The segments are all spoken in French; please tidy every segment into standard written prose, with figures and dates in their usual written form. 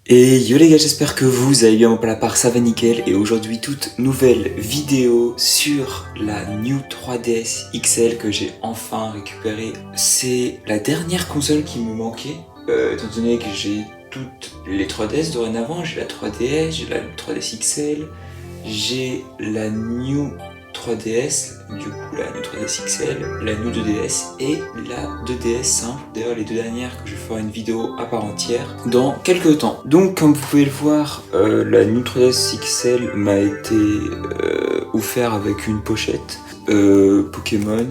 Et yo les gars, j'espère que vous allez bien, pour la part ça va nickel. Et aujourd'hui toute nouvelle vidéo sur la New 3DS XL que j'ai enfin récupérée. C'est la dernière console qui me manquait, étant donné que j'ai toutes les 3DS dorénavant. J'ai la 3DS, j'ai la 3DS XL, j'ai la New 3DS, du coup la New 3DS XL, la New 2DS et la 2DS simple. D'ailleurs les deux dernières que je ferai une vidéo à part entière dans quelques temps. Donc comme vous pouvez le voir, la New 3DS XL m'a été offert avec une pochette Pokémon,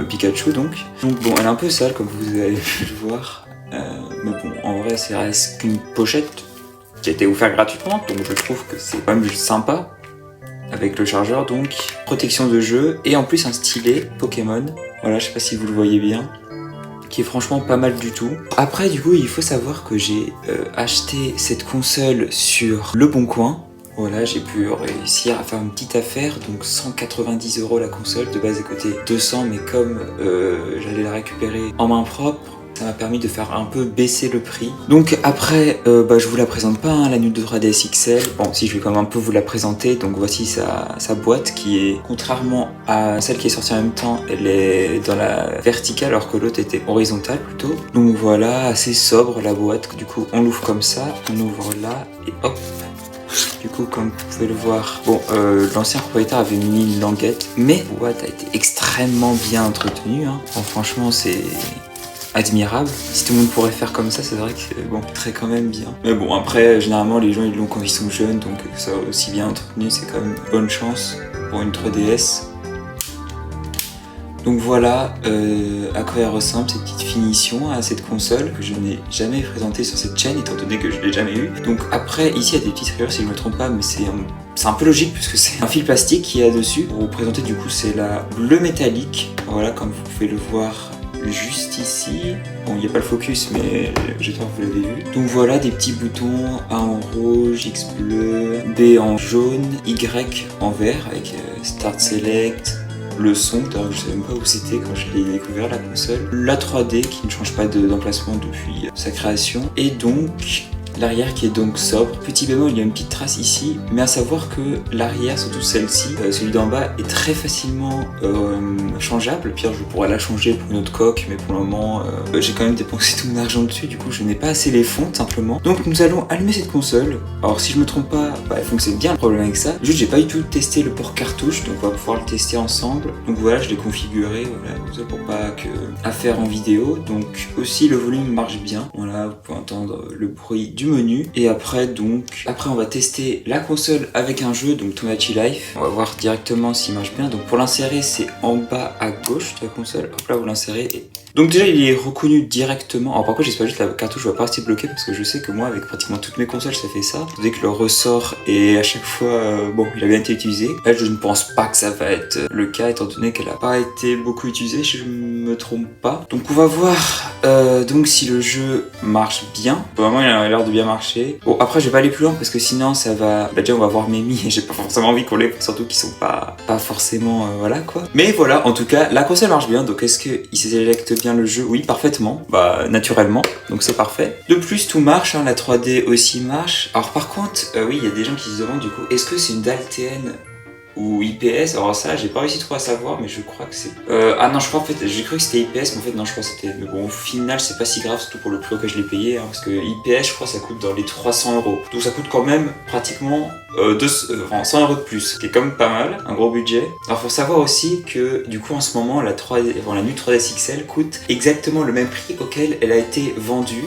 Pikachu donc. Donc bon, elle est un peu sale comme vous avez pu le voir, mais bon en vrai c'est reste qu'une pochette qui a été offerte gratuitement, donc je trouve que c'est quand même sympa. Avec le chargeur donc, protection de jeu et en plus un stylet Pokémon, voilà, je sais pas si vous le voyez bien, qui est franchement pas mal du tout. Après du coup il faut savoir que j'ai acheté cette console sur Le Bon Coin. Voilà, j'ai pu réussir à faire une petite affaire, donc 190 € la console, de base elle coûtait 200, mais comme j'allais la récupérer en main propre, ça m'a permis de faire un peu baisser le prix. Donc après, je vous la présente pas, hein, la New 3DS XL. Bon, si je vais quand même un peu vous la présenter. Donc voici sa boîte qui est, contrairement à celle qui est sortie en même temps, elle est dans la verticale alors que l'autre était horizontale plutôt. Donc voilà, assez sobre la boîte. Du coup, on l'ouvre comme ça, on ouvre là et hop. Du coup, comme vous pouvez le voir, bon, l'ancien propriétaire avait mis une languette, mais la boîte a été extrêmement bien entretenue, hein. Bon, franchement, c'est admirable. Si tout le monde pourrait faire comme ça, c'est vrai que bon, très quand même bien. Mais bon, après, généralement, les gens ils l'ont quand ils sont jeunes, donc que ça soit aussi bien entretenu, c'est quand même une bonne chance pour une 3DS. Donc voilà à quoi elle ressemble cette petite finition à cette console que je n'ai jamais présentée sur cette chaîne étant donné que je l'ai jamais eu. Donc après ici il y a des petites rayures si je ne me trompe pas, mais c'est un peu logique puisque c'est un fil plastique qu'il y a dessus. Pour vous présenter du coup c'est la bleue métallique, voilà comme vous pouvez le voir juste ici. Bon il n'y a pas le focus mais j'espère que vous l'avez vu. Donc voilà des petits boutons, A en rouge, X bleu, B en jaune, Y en vert avec Start Select, le son, d'ailleurs je ne savais même pas où c'était quand je l'ai découvert la console, la 3D qui ne change pas d'emplacement depuis sa création, et donc l'arrière qui est donc sobre. Petit bémol, il y a une petite trace ici, mais à savoir que l'arrière, surtout celle-ci, celui d'en bas, est très facilement changeable. Pire, je pourrais la changer pour une autre coque, mais pour le moment, j'ai quand même dépensé tout mon argent dessus, du coup je n'ai pas assez les fonds, simplement. Donc nous allons allumer cette console. Alors si je me trompe pas, elle fonctionne bien, le problème avec ça. Juste, j'ai pas du tout testé le port cartouche, donc on va pouvoir le tester ensemble. Donc voilà, je l'ai configuré, voilà, tout ça pour pas que à faire en vidéo. Donc aussi, le volume marche bien. Voilà, vous pouvez entendre le bruit du menu. Et après on va tester la console avec un jeu, donc Tomodachi Life. On va voir directement s'il marche bien. Donc pour l'insérer, c'est en bas à gauche de la console. Hop là, vous l'insérez et donc déjà il est reconnu directement. Alors par contre j'espère juste que la cartouche va pas rester bloquée parce que je sais que moi avec pratiquement toutes mes consoles ça fait ça. Dès que le ressort est à chaque fois bon, il a bien été utilisé. Là je ne pense pas que ça va être le cas étant donné qu'elle a pas été beaucoup utilisée si je me trompe pas. Donc on va voir donc si le jeu marche bien. Vraiment il a l'air de bien marcher. Bon après je vais pas aller plus loin parce que sinon ça va... déjà on va voir Mimi et j'ai pas forcément envie qu'on les... surtout qu'ils sont pas forcément voilà quoi. Mais voilà, en tout cas la console marche bien. Donc est-ce qu'il s'électe bien le jeu? Oui, parfaitement, naturellement, donc c'est parfait. De plus tout marche, hein, la 3D aussi marche. Alors par contre, oui, il y a des gens qui se demandent du coup, est-ce que c'est une dalle TN ou IPS? Alors ça, j'ai pas réussi trop à savoir, mais je crois que c'est... ah non, je crois en fait, j'ai cru que c'était IPS, mais en fait non, je crois que c'était... Mais bon, au final, c'est pas si grave, surtout pour le prix que je l'ai payé, hein, parce que IPS, je crois, ça coûte dans les 300 €. Donc ça coûte quand même pratiquement 100 € de plus, ce qui est quand même pas mal, un gros budget. Alors faut savoir aussi que du coup en ce moment, la New 3DS XL coûte exactement le même prix auquel elle a été vendue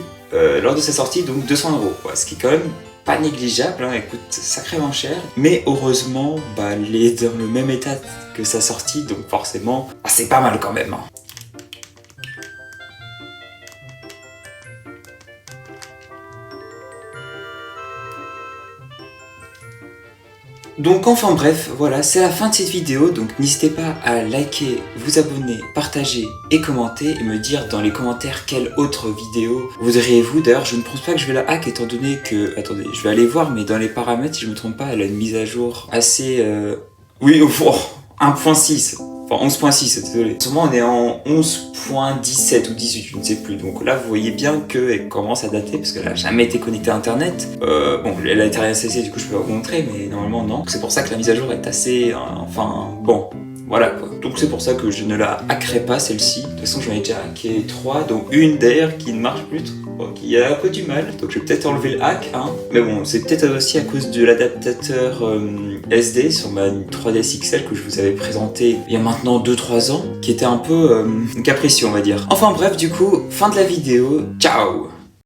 lors de sa sortie, donc 200 €, ce qui est quand même pas négligeable, hein, elle coûte sacrément cher, mais heureusement, elle est dans le même état que sa sortie, donc forcément, c'est pas mal quand même, hein. Donc enfin bref, voilà, c'est la fin de cette vidéo, donc n'hésitez pas à liker, vous abonner, partager et commenter et me dire dans les commentaires quelle autre vidéo voudriez-vous. D'ailleurs je ne pense pas que je vais la hack étant donné que... Attendez, je vais aller voir, mais dans les paramètres, si je me trompe pas, elle a une mise à jour assez... Oui, au fond, 1.6. Enfin 11.6, désolé. Sûrement on est en 11.17 ou 18, je ne sais plus. Donc là vous voyez bien qu'elle commence à dater parce qu'elle n'a jamais été connectée à internet. Bon, elle a été réinstallée, du coup je peux vous montrer, mais normalement non. C'est pour ça que la mise à jour est assez... enfin bon... Voilà quoi. Donc c'est pour ça que je ne la hackerai pas celle-ci. De toute façon j'en ai déjà hacké 3, donc une d'ailleurs qui ne marche plus trop, qui a un peu du mal. Donc je vais peut-être enlever le hack, hein. Mais bon, c'est peut-être aussi à cause de l'adaptateur SD sur ma 3DS XL que je vous avais présenté il y a maintenant 2-3 ans, qui était un peu capricieux on va dire. Enfin bref, du coup, fin de la vidéo. Ciao!